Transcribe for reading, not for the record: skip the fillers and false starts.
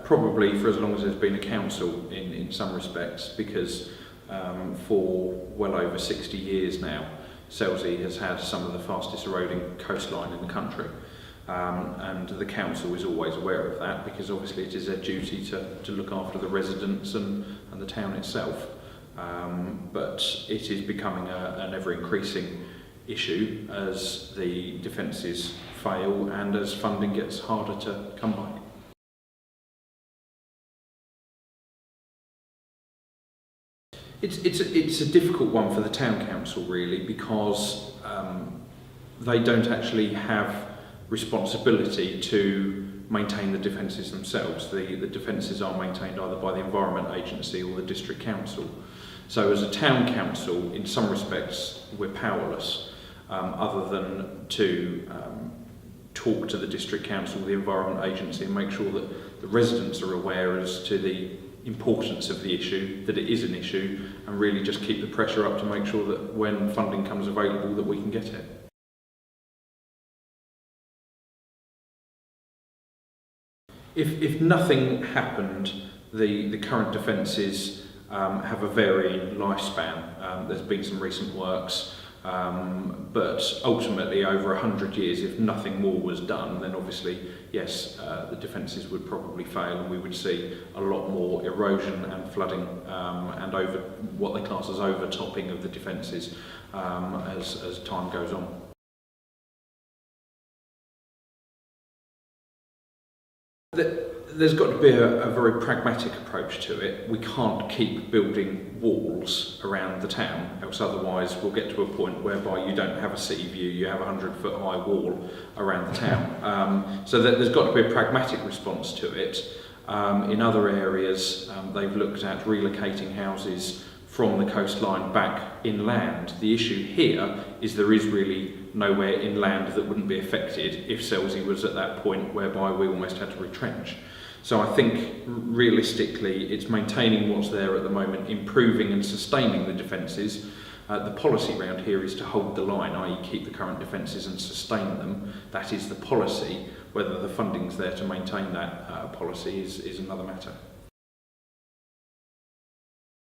Probably for as long as there's been a council in some respects, because for well over 60 years now, Selsey has had some of the fastest eroding coastline in the country. And the council is always aware of that, because obviously it is their duty to look after the residents and the town itself. But it is becoming an ever-increasing issue as the defences fail and as funding gets harder to come by. It's a difficult one for the town council, really, because they don't actually have responsibility to maintain the defences themselves. The defences are maintained either by the Environment Agency or the District Council. So as a town council, in some respects, we're powerless, other than to talk to the District Council, the Environment Agency, and make sure that the residents are aware as to the importance of the issue, that it is an issue, and really just keep the pressure up to make sure that when funding comes available that we can get it. If nothing happened, the current defences have a varying lifespan. There's been some recent works, but ultimately over 100 years, if nothing more was done, then obviously, yes, the defences would probably fail, and we would see a lot more erosion and flooding and over what they class as overtopping of the defences as time goes on. There's got to be a very pragmatic approach to it. We can't keep building walls around the town, else otherwise we'll get to a point whereby you don't have a city view, you have a 100-foot high wall around the town. So there's got to be a pragmatic response to it. In other areas, they've looked at relocating houses from the coastline back inland. The issue here is there is really nowhere inland that wouldn't be affected if Selsey was at that point whereby we almost had to retrench. So I think realistically it's maintaining what's there at the moment, improving and sustaining the defences. The policy around here is to hold the line, i.e. keep the current defences and sustain them. That is the policy. Whether the funding's there to maintain that policy is another matter.